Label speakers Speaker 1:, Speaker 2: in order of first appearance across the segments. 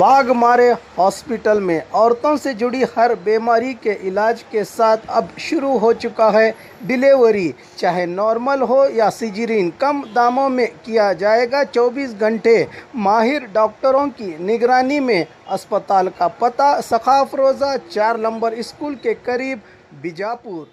Speaker 1: Baghmare hospital में औरतों से जुड़ी हर बीमारी के इलाज के साथ अब शुरू हो चुका है डिलीवरी। चाहे नॉर्मल हो या सिजरीन, कम दामों में किया जाएगा। 24 घंटे माहिर डॉक्टरों की निगरानी में। अस्पताल का पता सखाफ रोज़ा 4 नंबर स्कूल के करीब, बीजापुर।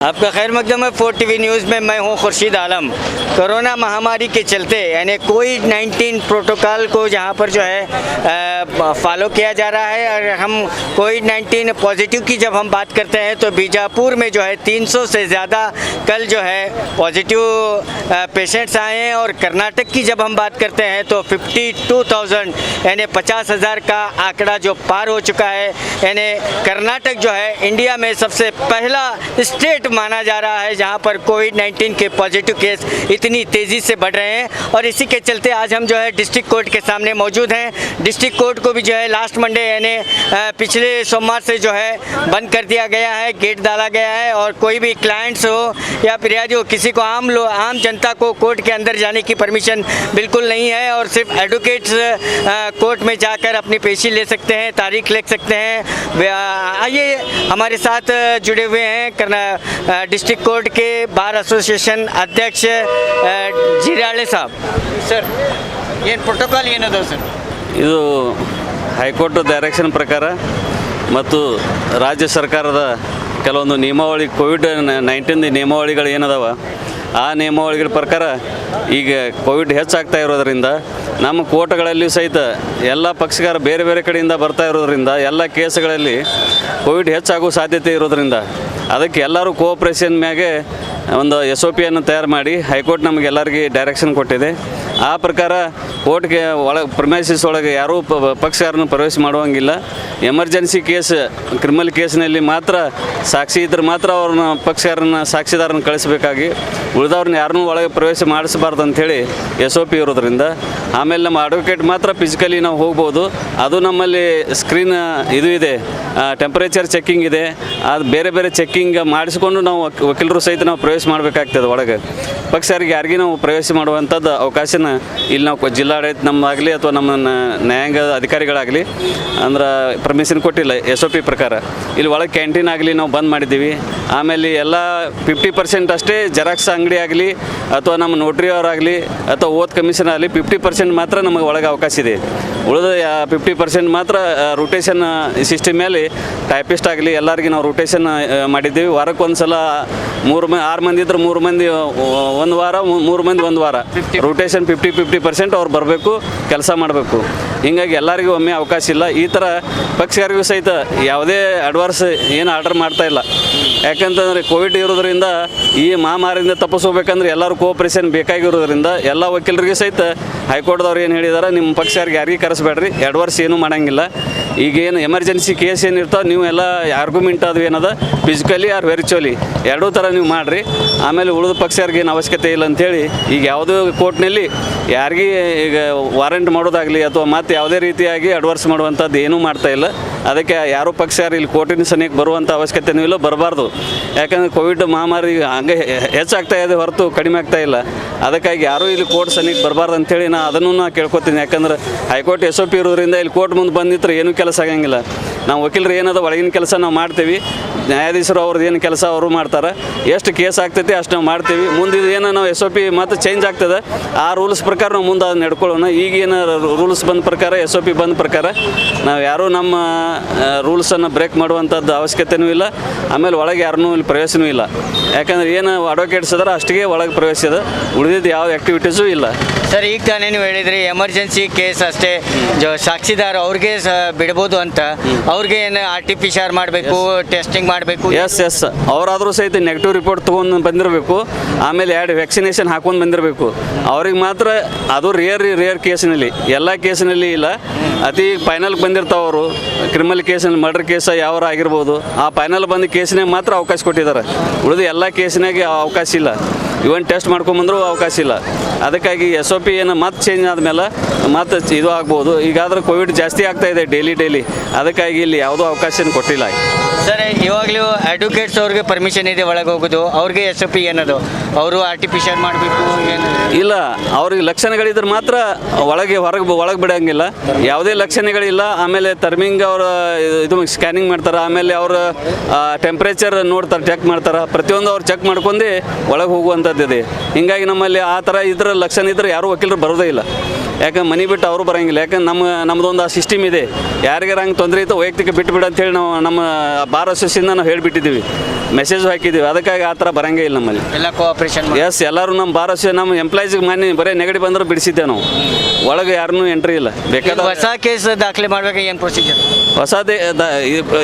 Speaker 2: आपका खैर मकदम है 4 TV न्यूज़ में। मैं हूं खुर्शीद आलम। कोरोना महामारी के चलते यानी कोविड-19 प्रोटोकॉल को जहां पर जो है फॉलो किया जा रहा है, और हम कोविड-19 पॉजिटिव की जब हम बात करते हैं तो बीजापुर में जो है 300 से ज़्यादा कल जो है पॉजिटिव पेशेंट्स आए हैं। और कर्नाटक की जब हम बात करते हैं तो 52,000 यानी 50,000 का आंकड़ा जो पार हो चुका है। यानी कर्नाटक जो है इंडिया में सबसे पहला स्टेट माना जा रहा है जहां पर कोविड-19 के पॉजिटिव केस इतनी तेज़ी से बढ़ रहे हैं। और इसी के चलते आज हम जो है डिस्ट्रिक्ट कोर्ट के सामने मौजूद हैं। डिस्ट्रिक्ट कोर्ट को भी जो है लास्ट मंडे यानी पिछले सोमवार से जो है बंद कर दिया गया है, गेट डाला गया है। और कोई भी क्लाइंट्स हो या फिर हो, किसी को आम जनता को कोर्ट के अंदर जाने की परमिशन बिल्कुल नहीं है। और सिर्फ एडवोकेट्स कोर्ट में जाकर अपनी पेशी ले सकते हैं, तारीख ले सकते हैं। आइए हमारे साथ जुड़े हुए हैं डिस्ट्रिक्ट कोर्ट के बार एसोसिएशन अध्यक्ष जिराळे साहब। सर ಏನು ಪ್ರೋಟೋಕಾಲ್ ಏನದು ಸರ್?
Speaker 3: ಇದು ಹೈಕೋರ್ಟ್ ಡೈರೆಕ್ಷನ್ ಪ್ರಕಾರ ಮತ್ತು ರಾಜ್ಯ ಸರ್ಕಾರದ ಕೆಲವೊಂದು ನಿಯಮಾವಳಿ ಕೋವಿಡ್-19 ನಿಯಮಾವಳಿಗಳು ಏನದಾವ ಆ ನಿಯಮಾವಳಿಗಳ ಪ್ರಕಾರ ಈಗ ಕೋವಿಡ್ ಹೆಚ್ಚಾಗ್ತಾ ಇರೋದರಿಂದ ನಮ್ಮ ಕೋರ್ಟ್ಗಳಲ್ಲಿ ಸಹಿತ ಎಲ್ಲ ಪಕ್ಷಗಾರ ಬೇರೆ ಬೇರೆ ಕಡೆಯಿಂದ ಬರ್ತಾ ಇರೋದರಿಂದ ಎಲ್ಲ ಕೇಸ್ಗಳಲ್ಲಿ ಕೋವಿಡ್ ಹೆಚ್ಚಾಗೋ ಸಾಧ್ಯತೆ ಇರೋದರಿಂದ ಅದಕ್ಕೆ ಎಲ್ಲರೂ ಕೋಆಪ್ರೇಷನ್ ಮ್ಯಾಗೆ ಒಂದು SOPಯನ್ನು ತಯಾರು ಮಾಡಿ ಹೈಕೋರ್ಟ್ ನಮಗೆ ಎಲ್ಲರಿಗೆ ಡೈರೆಕ್ಷನ್ ಕೊಟ್ಟಿದೆ। ಆ ಪ್ರಕಾರ ಕೋರ್ಟ್ಗೆ ಪ್ರಿಮೈಸಿಸ್ ಒಳಗೆ ಯಾರೂ ಪಕ್ಷಗಾರನ್ನು ಪ್ರವೇಶ ಮಾಡುವಂಗಿಲ್ಲ। ಎಮರ್ಜೆನ್ಸಿ ಕೇಸ್ ಕ್ರಿಮಿನಲ್ ಕೇಸ್ನಲ್ಲಿ ಮಾತ್ರ ಸಾಕ್ಷಿ ಇದ್ರೆ ಮಾತ್ರ ಅವ್ರನ್ನ ಪಕ್ಷಗಾರನ ಸಾಕ್ಷಿದಾರನ ಕಳಿಸಬೇಕಾಗಿ, ಉಳಿದವ್ರನ್ನ ಯಾರನ್ನೂ ಒಳಗೆ ಪ್ರವೇಶ ಮಾಡಿಸಬಾರ್ದು ಅಂಥೇಳಿ SOP ಇರೋದ್ರಿಂದ ಆಮೇಲೆ ನಮ್ಮ ಅಡ್ವೊಕೇಟ್ ಮಾತ್ರ ಫಿಸಿಕಲಿ ನಾವು ಹೋಗ್ಬೋದು। ಅದು ನಮ್ಮಲ್ಲಿ ಸ್ಕ್ರೀನ್ ಇದು ಇದೆ, ಟೆಂಪರೇಚರ್ ಚೆಕ್ಕಿಂಗ್ ಇದೆ, ಅದು ಬೇರೆ ಬೇರೆ ಚೆಕ್ಕಿಂಗ್ ಮಾಡಿಸ್ಕೊಂಡು ನಾವು ವಕೀಲರು ಸಹಿತ ನಾವು ಪ್ರವೇಶ ಮಾಡಬೇಕಾಗ್ತದೆ ಒಳಗೆ। ಪಕ್ಷರಿಗೆ ಯಾರಿಗೂ ನಾವು ಪ್ರವೇಶ ಮಾಡುವಂಥದ್ದು ಅವಕಾಶನ ಇಲ್ಲಿ ನಾವು ಜಿಲ್ಲಾಡಳಿತ ನಮ್ಮಾಗಲಿ ಅಥವಾ ನಮ್ಮ ನ್ಯಾಯಾಂಗ ಅಧಿಕಾರಿಗಳಾಗಲಿ ಅಂದ್ರೆ ಪರ್ಮಿಷನ್ ಕೊಟ್ಟಿಲ್ಲ SOP ಪ್ರಕಾರ। ಇಲ್ಲಿ ಒಳಗೆ ಕ್ಯಾಂಟೀನ್ ಆಗಲಿ ನಾವು ಬಂದ್ ಮಾಡಿದ್ದೀವಿ। ಆಮೇಲೆ ಎಲ್ಲ 50% ಅಷ್ಟೇ ಜೆರಾಕ್ಸ್ ಅಂಗಡಿ ಆಗಲಿ ಅಥವಾ ನಮ್ಮ ನೋಟ್ರಿ ಅವರಾಗಲಿ ಅಥವಾ ಓತ್ ಕಮಿಷನ್ ಆಗಲಿ 50% ಮಾತ್ರ ನಮಗೆ ಒಳಗೆ ಅವಕಾಶ ಇದೆ। ಉಳಿದ 50% ಮಾತ್ರ ರೊಟೇಷನ್ ಸಿಸ್ಟಮ್ ಮೇಲೆ ಟೈಪಿಸ್ಟ್ ಆಗಲಿ ಎಲ್ಲರಿಗೆ ನಾವು ರೊಟೇಷನ್ ಮಾಡಿದ್ದೀವಿ। ವಾರಕ್ಕೆ ಒಂದು ಸಲ 6 ಮಂದಿ ಇದ್ರೆ 3 ಮಂದಿ ಒಂದು ವಾರ, 3 ಮಂದಿ ಒಂದು ವಾರ ರೊಟೇಷನ್ 50% ಅವ್ರು ಬರಬೇಕು, ಕೆಲಸ ಮಾಡಬೇಕು। ಹೀಗಾಗಿ ಎಲ್ಲರಿಗೂ ಒಮ್ಮೆ ಅವಕಾಶ ಇಲ್ಲ। ಈ ಥರ ಪಕ್ಷಗಾರಿಗೂ ಸಹಿತ ಯಾವುದೇ ಅಡ್ವಾನ್ಸ್ ಏನು ಆರ್ಡರ್ ಮಾಡ್ತಾ ಇಲ್ಲ। ಯಾಕಂತಂದರೆ ಕೋವಿಡ್ ಇರೋದ್ರಿಂದ ಈ ಮಹಾಮಾರಿಯಿಂದ ತಪ್ಪಿಸ್ಕೋಬೇಕಂದ್ರೆ ಎಲ್ಲರೂ ಕೋಆಪ್ರೇಷನ್ ಬೇಕಾಗಿರೋದ್ರಿಂದ ಎಲ್ಲ ವಕೀಲರಿಗೆ ಸಹಿತ ಹೈಕೋರ್ಟ್ದವ್ರು ಏನು ಹೇಳಿದಾರೆ, ನಿಮ್ಮ ಪಕ್ಷಗಾರಿಗೆ ಯಾರಿಗೆ ಕರೆಸಬೇಡ್ರಿ, ಅಡ್ವಾನ್ಸ್ ಏನೂ ಮಾಡೋಂಗಿಲ್ಲ। ಈಗೇನು ಎಮರ್ಜೆನ್ಸಿ ಕೇಸ್ ಏನಿರ್ತಾವೆ ನೀವು ಎಲ್ಲ ಆರ್ಗ್ಯುಮೆಂಟ್ ಅದು ಏನದ ಫಿಸಿಕಲಿ ಆರ್ ವರ್ಚುವಲಿ ಎರಡೂ ಥರ ನೀವು ಮಾಡಿರಿ। ಆಮೇಲೆ ಉಳಿದ ಪಕ್ಷಗಾರಿಗೆ ಏನು ಅವಶ್ಯಕತೆ ಇಲ್ಲ ಅಂಥೇಳಿ ಈಗ ಯಾವುದೋ ಕೋರ್ಟ್ನಲ್ಲಿ ಯಾರಿಗೆ ಈಗ ವಾರಂಟ್ ಮಾಡೋದಾಗಲಿ ಅಥವಾ ಮತ್ತು ಯಾವುದೇ ರೀತಿಯಾಗಿ ಅಡ್ವಾನ್ಸ್ ಮಾಡುವಂಥದ್ದು ಏನೂ ಮಾಡ್ತಾಯಿಲ್ಲ। ಅದಕ್ಕೆ ಯಾರೂ ಪಕ್ಷಗಾರ ಇಲ್ಲಿ ಕೋರ್ಟಿನ ಸನಿಯಕ್ಕೆ ಬರುವಂಥ ಅವಶ್ಯಕತೆಯೂ ಇಲ್ಲ, ಬರಬಾರ್ದು। ಯಾಕಂದರೆ ಕೋವಿಡ್ ಮಹಾಮಾರಿ ಹಂಗೆ ಹೆಚ್ಚಾಗ್ತಾ ಇದೆ ಹೊರತು ಕಡಿಮೆ ಆಗ್ತಾ ಇಲ್ಲ। ಅದಕ್ಕಾಗಿ ಯಾರೂ ಇಲ್ಲಿ ಕೋರ್ಟ್ ಸನಿಯಕ್ಕೆ ಬರಬಾರ್ದು ಅಂಥೇಳಿ ನಾನು ಅದನ್ನು ಕೇಳ್ಕೊತೀನಿ। ಯಾಕಂದ್ರೆ ಹೈಕೋರ್ಟ್ SOP ಇರೋದ್ರಿಂದ ಇಲ್ಲಿ ಕೋರ್ಟ್ ಮುಂದೆ ಬಂದಿದ್ರೆ ಏನೂ ಕೆಲಸ ಆಗಂಗಿಲ್ಲ। ನಾವು ವಕೀಲರು ಏನದ ಒಳಗಿನ ಕೆಲಸ ನಾವು ಮಾಡ್ತೀವಿ, ನ್ಯಾಯಾಧೀಶರು ಅವ್ರದ್ದು ಏನು ಕೆಲಸ ಅವರು ಮಾಡ್ತಾರೆ, ಎಷ್ಟು ಕೇಸ್ ಆಗ್ತೈತಿ ಅಷ್ಟು ನಾವು ಮಾಡ್ತೀವಿ। ಮುಂದೆ ಏನೋ ನಾವು SOP ಮತ್ತು ಚೇಂಜ್ ಆಗ್ತದೆ, ಆ ರೂಲ್ಸ್ ಪ್ರಕಾರ ನಾವು ಮುಂದೆ ಅದನ್ನ ನಡ್ಕೊಳ್ಳೋಣ। ಈಗೇನು ರೂಲ್ಸ್ ಬಂದ ಪ್ರಕಾರ SOP ಬಂದ ಪ್ರಕಾರ ನಾವು ಯಾರೂ ನಮ್ಮ ರೂಲ್ಸನ್ನು ಬ್ರೇಕ್ ಮಾಡುವಂಥದ್ದು ಅವಶ್ಯಕತೆಯೂ ಇಲ್ಲ. ಆಮೇಲೆ ಒಳಗೆ ಯಾರನ್ನೂ ಇಲ್ಲಿ ಪ್ರವೇಶನೂ ಇಲ್ಲ. ಯಾಕಂದ್ರೆ ಏನು ಅಡ್ವೊಕೇಟ್ಸ್ ಅದಾರ ಅಷ್ಟಿಗೆ ಒಳಗೆ ಪ್ರವೇಶ ಇದೆ, ಉಳಿದಿದ್ದು ಯಾವ ಆ್ಯಕ್ಟಿವಿಟೀಸು ಇಲ್ಲ.
Speaker 2: ಸರ್, ಈಗ ತಾನೇ ನೀವು ಹೇಳಿದ್ರಿ ಎಮರ್ಜೆನ್ಸಿ ಕೇಸ್ ಅಷ್ಟೇ ಸಾಕ್ಷಿದಾರ ಅವ್ರಿಗೆ ಬಿಡ್ಬೋದು ಅಂತ. ಅವ್ರಿಗೆ ಏನು RT-PCR ಮಾಡಬೇಕು, ಟೆಸ್ಟಿಂಗ್ ಮಾಡಬೇಕು?
Speaker 3: ಎಸ್ ಅವರಾದರೂ ಸಹಿತ ನೆಗೆಟಿವ್ ರಿಪೋರ್ಟ್ ತೊಗೊಂಡು ಬಂದಿರಬೇಕು. ಆಮೇಲೆ 2 ವ್ಯಾಕ್ಸಿನೇಷನ್ ಹಾಕೊಂಡು ಬಂದಿರಬೇಕು. ಅವ್ರಿಗೆ ಮಾತ್ರ ಅದು ರೇರ್ ಕೇಸಿನಲ್ಲಿ, ಎಲ್ಲ ಕೇಸಿನಲ್ಲಿ ಇಲ್ಲ. ಅತಿ ಫೈನಲ್ಗೆ ಬಂದಿರ್ತಾವೆ ಅವರು. ಕ್ರಿಮಿನಲ್ ಕೇಸಿನಲ್ಲಿ ಮರ್ಡರ್ ಕೇಸ ಯಾವಾರ ಆಗಿರ್ಬೋದು, ಆ ಫೈನಲ್ ಬಂದ ಕೇಸಿನಾಗ ಮಾತ್ರ ಅವಕಾಶ ಕೊಟ್ಟಿದ್ದಾರೆ. ಉಳಿದು ಎಲ್ಲ ಕೇಸಿನಾಗೆ ಅವಕಾಶ ಇಲ್ಲ. ಇವನ್ ಟೆಸ್ಟ್ ಮಾಡ್ಕೊಂಬಂದ್ರೂ ಅವಕಾಶ ಇಲ್ಲ. ಅದಕ್ಕಾಗಿ SOP ಏನು ಮತ್ತೆ ಚೇಂಜ್ ಆದಮೇಲೆ ಮತ್ತೆ ಇದು ಆಗ್ಬೋದು. ಈಗಾದ್ರೆ ಕೋವಿಡ್ ಜಾಸ್ತಿ ಆಗ್ತಾ ಇದೆ ಡೈಲಿ. ಅದಕ್ಕಾಗಿ ಇಲ್ಲಿ ಯಾವುದೂ ಅವಕಾಶ ಕೊಟ್ಟಿಲ್ಲ.
Speaker 2: ಸರ್, ಇವಾಗಲೂ ಅಡ್ವೊಕೇಟ್ಸ್ ಅವ್ರಿಗೆ ಪರ್ಮಿಷನ್ ಇದೆ ಒಳಗೆ ಹೋಗೋದು. ಅವ್ರಿಗೆ SOP ಏನದು, ಅವರು RT-PCR ಮಾಡಬೇಕು ಏನು?
Speaker 3: ಇಲ್ಲ, ಅವ್ರಿಗೆ ಲಕ್ಷಣಗಳಿದ್ರೆ ಮಾತ್ರ ಹೊರಗೆ ಬಿಡೋಂಗಿಲ್ಲ. ಯಾವುದೇ ಲಕ್ಷಣಗಳಿಲ್ಲ. ಆಮೇಲೆ ಥರ್ಮಿಂಗ್ ಅವರ ಇದು ಸ್ಕ್ಯಾನಿಂಗ್ ಮಾಡ್ತಾರೆ. ಆಮೇಲೆ ಅವ್ರ ಟೆಂಪ್ರೇಚರ್ ನೋಡ್ತಾರೆ, ಚೆಕ್ ಮಾಡ್ತಾರೆ. ಪ್ರತಿಯೊಂದು ಅವ್ರು ಚೆಕ್ ಮಾಡ್ಕೊಂಡು ಒಳಗೆ ಹೋಗುವಂಥದ್ದಿದೆ. ಹೀಗಾಗಿ ನಮ್ಮಲ್ಲಿ ಆ ಥರ ಇದರ ಲಕ್ಷಣ ಇದ್ದರೆ ಯಾರೂ ವಕೀಲರು ಬರೋದೇ ಇಲ್ಲ. ಯಾಕಂದ್ರೆ ಮನೆ ಬಿಟ್ಟು ಅವರು ಬರೋಂಗಿಲ್ಲ. ಯಾಕಂದ್ರೆ ನಮ್ಮದೊಂದು ಆ ಸಿಸ್ಟಮ್ ಇದೆ. ಯಾರಿಗಾರ ಹಂಗೆ ತೊಂದರೆ ಇತ್ತು ವೈಯಕ್ತಿಕ ಬಿಟ್ಟು ಅಂತೇಳಿ ನಾವು ನಮ್ಮ ಬಾರ್ ಅಸೋಸಿಯೇಷನ್ ನಾವು ಹೇಳಿಬಿಟ್ಟಿದ್ದೀವಿ, ಮೆಸೇಜ್ ಹಾಕಿದ್ದೀವಿ. ಅದಕ್ಕಾಗಿ ಆ ಥರ ಬರೋಂಗೇ ಇಲ್ಲ ನಮ್ಮಲ್ಲಿ.
Speaker 2: ಎಲ್ಲ ಕೋಆಪ್ರೇಷನ್.
Speaker 3: ಎಸ್, ಎಲ್ಲರೂ ನಮ್ಮ ಬಾರ್ ಅಸೋಸಿಯೇಷನ್ ನಮ್ಮ ಎಂಪ್ಲಾಯೀಸ್ಗೆ ಮಾನ್ಯ ಬರೀ ನೆಗಡಿ ಬಂದ್ರೆ ಬಿಡಿಸಿದ್ದೆ ನಾವು. ಒಳಗೆ ಯಾರನ್ನೂ ಎಂಟ್ರಿ ಇಲ್ಲ. ಬೇಕಾದ
Speaker 2: ಹೊಸ ಕೇಸ್ ದಾಖಲೆ ಮಾಡಬೇಕು, ಏನು ಪ್ರೊಸೀಜರ್?
Speaker 3: ಹೊಸದೇ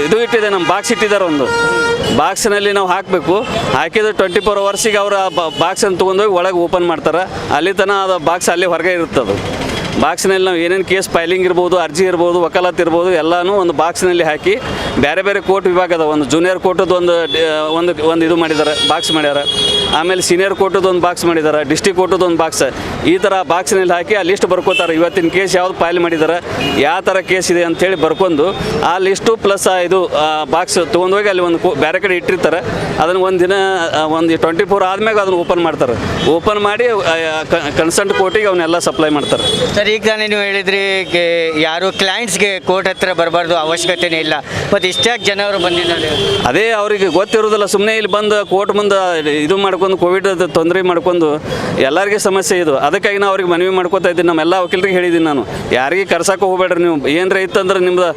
Speaker 3: ಇದು ಇಟ್ಟಿದೆ, ನಮ್ಮ ಬಾಕ್ಸ್ ಇಟ್ಟಿದ್ದಾರೆ. ಒಂದು ಬಾಕ್ಸ್ನಲ್ಲಿ ನಾವು ಹಾಕಬೇಕು. ಹಾಕಿದ್ರೆ 24 ಅವರ್ಸಿಗೆ ಅವರು ಆ ಬಾಕ್ಸನ್ನು ತೊಗೊಂಡೋಗಿ ಒಳಗೆ ಓಪನ್ ಮಾಡ್ತಾರೆ. ಅಲ್ಲಿ ತನಕ ಅದು ಬಾಕ್ಸ್ ಅಲ್ಲಿ ಹೊರಗೆ ಇರುತ್ತದು. ಬಾಕ್ಸ್ನಲ್ಲಿ ನಾವು ಏನೇನು ಕೇಸ್ ಫೈಲಿಂಗ್ ಇರ್ಬೋದು, ಅರ್ಜಿ ಇರ್ಬೋದು, ವಕಾಲತ್ ಇರ್ಬೋದು, ಎಲ್ಲನೂ ಒಂದು ಬಾಕ್ಸ್ನಲ್ಲಿ ಹಾಕಿ ಬೇರೆ ಕೋರ್ಟ್ ವಿಭಾಗ ಅದ. ಒಂದು ಜೂನಿಯರ್ ಕೋರ್ಟದ್ದು ಒಂದು ಇದು ಮಾಡಿದ್ದಾರೆ, ಬಾಕ್ಸ್ ಮಾಡ್ಯಾರ. ಆಮೇಲೆ ಸೀನಿಯರ್ ಕೋರ್ಟದ್ದು ಒಂದು ಬಾಕ್ಸ್ ಮಾಡಿದ್ದಾರೆ, ಡಿಸ್ಟ್ರಿಕ್ಟ್ ಕೋರ್ಟದ್ದು ಒಂದು ಬಾಕ್ಸ್. ಈ ಥರ ಬಾಕ್ಸ್ನಲ್ಲಿ ಹಾಕಿ ಆ ಲಿಸ್ಟ್ ಬರ್ಕೋತಾರೆ. ಇವತ್ತಿನ ಕೇಸ್ ಯಾವ್ದು ಫೈಲ್ ಮಾಡಿದ್ದಾರೆ, ಯಾವ ಥರ ಕೇಸ್ ಇದೆ ಅಂಥೇಳಿ ಬರ್ಕೊಂಡು ಆ ಲಿಸ್ಟು ಪ್ಲಸ್ ಇದು ಬಾಕ್ಸ್ ತೊಗೊಂಡೋಗಿ ಅಲ್ಲಿ ಒಂದು ಬೇರೆ ಕಡೆ ಇಟ್ಟಿರ್ತಾರೆ. ಅದನ್ನು ಒಂದು 24 ಆದ್ಮೇಲೆ ಅದನ್ನು ಓಪನ್ ಮಾಡ್ತಾರೆ. ಓಪನ್ ಮಾಡಿ ಕನ್ಸರ್ಟ್ ಕೋರ್ಟಿಗೆ ಅವನ್ನೆಲ್ಲ ಸಪ್ಲೈ ಮಾಡ್ತಾರೆ.
Speaker 2: ಸರ್, ಈಗ ತಾನೇ ನೀವು ಹೇಳಿದ್ರಿ ಯಾರು ಕ್ಲೈಂಟ್ಸ್ಗೆ ಕೋರ್ಟ್ ಹತ್ರ ಬರಬಾರ್ದು, ಅವಶ್ಯಕತೆನೇ ಇಲ್ಲ. ಮತ್ತು ಇಷ್ಟ್ಯಾಕೆ ಜನರು ಬಂದಿದ್ದಾರೆ?
Speaker 3: ಅದೇ ಅವರಿಗೆ ಗೊತ್ತಿರೋದಿಲ್ಲ. ಸುಮ್ಮನೆ ಇಲ್ಲಿ ಬಂದು ಕೋರ್ಟ್ ಮುಂದೆ ಇದು ಮಾಡ್ಕೊಂಡು ಕೋವಿಡ್ ತೊಂದರೆ ಮಾಡ್ಕೊಂಡು ಎಲ್ಲರಿಗೆ ಸಮಸ್ಯೆ ಇದು. ಅದಕ್ಕಾಗಿ ನಾವು ಅವ್ರಿಗೆ ಮನವಿ ಮಾಡ್ಕೋತಾ ಇದ್ದೀನಿ. ನಮ್ಮೆಲ್ಲ ವಕೀಲರಿಗೆ ಹೇಳಿದ್ದೀನಿ ನಾನು, ಯಾರಿಗೆ ಕರ್ಸಕ್ಕೆ ಹೋಗ್ಬೇಡ್ರಿ. ನೀವು ಏನರ ಇತ್ತಂದ್ರೆ ನಿಮ್ದು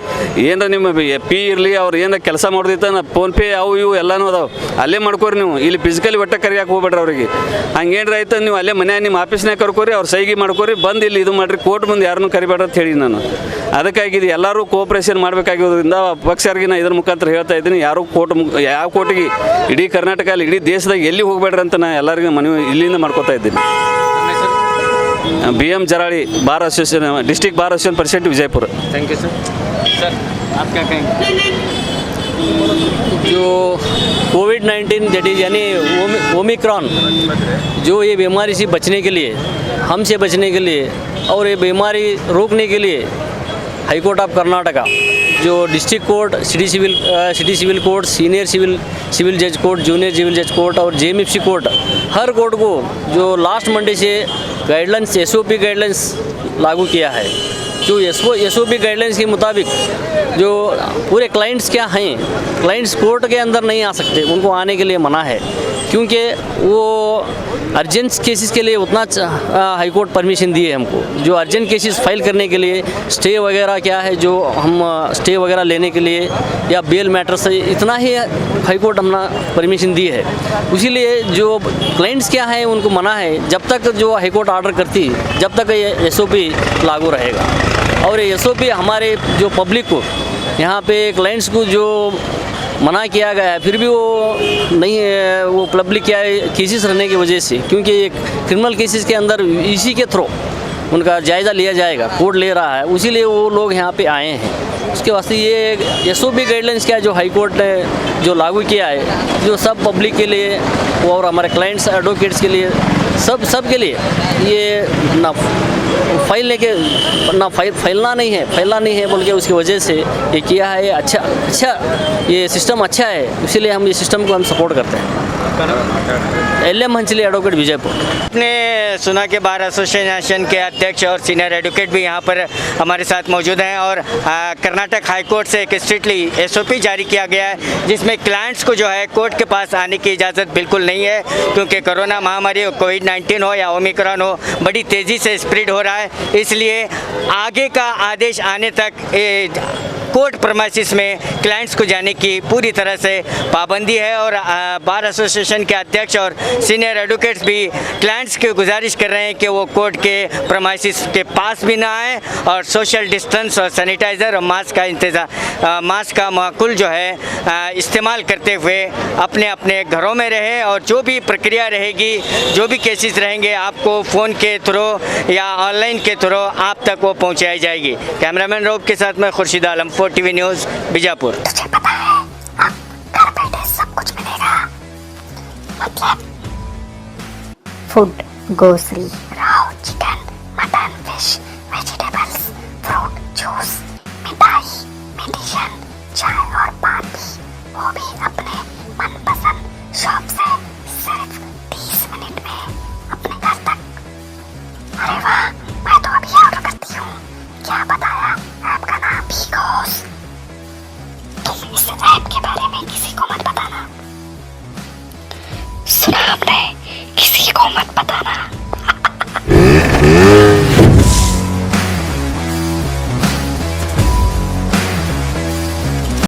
Speaker 3: ಏನರ ನಿಮ್ಮ ಪಿ ಇರಲಿ, ಅವ್ರು ಏನಾರ ಕೆಲಸ ಮಾಡೋದಿತ್ತ ಫೋನ್ಪೇ ಅವು ಇವು ಎಲ್ಲನೂ ಅದಾವೆ, ಅಲ್ಲೇ ಮಾಡ್ಕೋರಿ. ನೀವು ಇಲ್ಲಿ ಫಿಸಿಕಲಿ ಒಟ್ಟ ಕರಿಯಾಕೆ ಹೋಗ್ಬೇಡ್ರಿ ಅವ್ರಿಗೆ. ಹಂಗೇನ್ರ ಆಯ್ತು ನೀವು ಅಲ್ಲೇ ಮನ್ಯಾಗ ನಿಮ್ಮ ಆಫೀಸ್ನಾಗ ಕರ್ಕೋರಿ, ಅವ್ರು ಸೈಗಿ ಮಾಡ್ಕೋರಿ, ಬಂದು ಇಲ್ಲಿ ಇದು ಮಾಡಿರಿ. ಕೋರ್ಟ್ ಮುಂದೆ ಯಾರನ್ನೂ ಕರಿಬೇಡ್ರಿ ಅಂತ ಹೇಳಿ ನಾನು. ಅದಕ್ಕಾಗಿ ಇದು ಎಲ್ಲರೂ ಕೋಆಪ್ರೇಷನ್ ಮಾಡಬೇಕಾಗಿರೋದ್ರಿಂದ ಪಕ್ಷರಿಗೆ ನಾನು ಇದ್ರ ಮುಖಾಂತರ ಹೇಳ್ತಾ ಇದ್ದೀನಿ. ಯಾರು ಯಾವ ಕೋರ್ಟಿಗೆ ಇಡೀ ಕರ್ನಾಟಕದಲ್ಲಿ ಇಡೀ ದೇಶದಾಗ ಎಲ್ಲಿ ಹೋಗ್ಬೇಡ್ರಿ ಅಂತ ನಾನು ಎಲ್ಲರಿಗೂ ಮನವಿ ಇಲ್ಲಿಂದ ಮಾಡ್ಕೋತಾ ಇದ್ದೀನಿ. BM Jarali, bar association, district bar association president Vijayapur.
Speaker 2: Thank you sir आप क्या कहेंगे?
Speaker 4: जो कोविड-19 दैट इज़ यानी ओमिक्रॉन, जो ये बीमारी से बचने के लिए, हमसे बचने के लिए और ये बीमारी रोकने के लिए हाई कोर्ट ऑफ कर्नाटका, जो district court, city civil court, senior civil जज कोर्ट, जूनियर सिविल जज कोर्ट और JMFC कोर्ट, हर कोर्ट को जो लास्ट मंडे से गाइडलाइंस SOP गाइडलाइंस लागू किया है। जो SOP गाइडलाइंस के मुताबिक जो पूरे क्लाइंट्स क्या हैं, क्लाइंट्स कोर्ट के अंदर नहीं आ सकते, उनको आने के लिए मना है, क्योंकि वो अर्जेंट केसेस के लिए उतना हाई कोर्ट परमिशन दिए हमको। जो अर्जेंट केसेस फाइल करने के लिए स्टे वगैरह क्या है, जो हम स्टे वगैरह लेने के लिए या बेल मैटर से इतना ही हाई कोर्ट हमने परमिशन दी है। इसीलिए जो क्लाइंट्स क्या है उनको मना है, जब तक जो हाई कोर्ट ऑर्डर करती जब तक ये SOP लागू रहेगा। और ये SOP हमारे जो पब्लिक को, यहाँ पे क्लाइंट्स को जो मना किया गया है, फिर भी वो नहीं, वो पब्लिक क्या है केसेस रहने की वजह से, क्योंकि क्रिमिनल केसेस के अंदर इसी के थ्रू उनका जायज़ा लिया जाएगा, कोर्ट ले रहा है, उसीलिए वो लोग यहाँ पे आए हैं। उसके वास्ते ये SOP गाइडलाइंस क्या है जो हाई कोर्ट ने जो लागू किया है, जो सब पब्लिक के लिए और हमारे क्लाइंट्स एडवोकेट्स के लिए सब के लिए, ये ना फैलना नहीं है बोल के उसकी वजह से ये किया है। अच्छा ये सिस्टम अच्छा है, इसीलिए हम ये सिस्टम को हम सपोर्ट करते हैं। LM Hansli advocate Vijaypur.
Speaker 2: आपने सुना कि बार एसोसिएशन के अध्यक्ष और सीनियर एडवोकेट भी यहाँ पर हमारे साथ मौजूद हैं। और कर्नाटक हाई कोर्ट से एक स्ट्रिक्टली SOP जारी किया गया है जिसमें क्लाइंट्स को जो है कोर्ट के पास आने की इजाज़त बिल्कुल नहीं है, क्योंकि कोरोना महामारी कोविड-19 हो या ओमिक्रॉन हो बड़ी तेज़ी से स्प्रेड हो रहा है। इसलिए आगे का आदेश आने तक कोर्ट प्रमाइसिस में क्लाइंट्स को जाने की पूरी तरह से पाबंदी है। और बार एसोसिएशन के अध्यक्ष और सीनियर एडवोकेट्स भी क्लाइंट्स की गुजारिश कर रहे हैं कि वो कोर्ट के प्रमाइसिस के पास भी ना आए और सोशल डिस्टेंस और सैनिटाइज़र और मास्क का माकूल जो है इस्तेमाल करते हुए अपने अपने घरों में रहे। और जो भी प्रक्रिया रहेगी, जो भी केसेस रहेंगे, आपको फ़ोन के थ्रू या ऑनलाइन के थ्रू आप तक वो पहुँचाई जाएगी। कैमरामैन रोब के साथ मैं खुर्शीद आलम, 4TV न्यूज़, बीजापुर।
Speaker 5: तुझे पता है अब घर बैठे सब कुछ मिलेगा, मतलब food, grocery, Rao, chicken, mutton, fish, vegetables, fruit, juice, मिठाई, मेडिसिन, चाय और पानी, वो भी अपने मनपसंद शॉप से सिर्फ 30 मिनट में अपने घर तक। अरे वाह, मैं तो अभी ऑर्डर करती हूँ। क्या बताया? ऐप का नाम बिगोस। तुम इस ऐप के बारे में किसी को मत बताना। सुना आपने? किसी को मत बताना।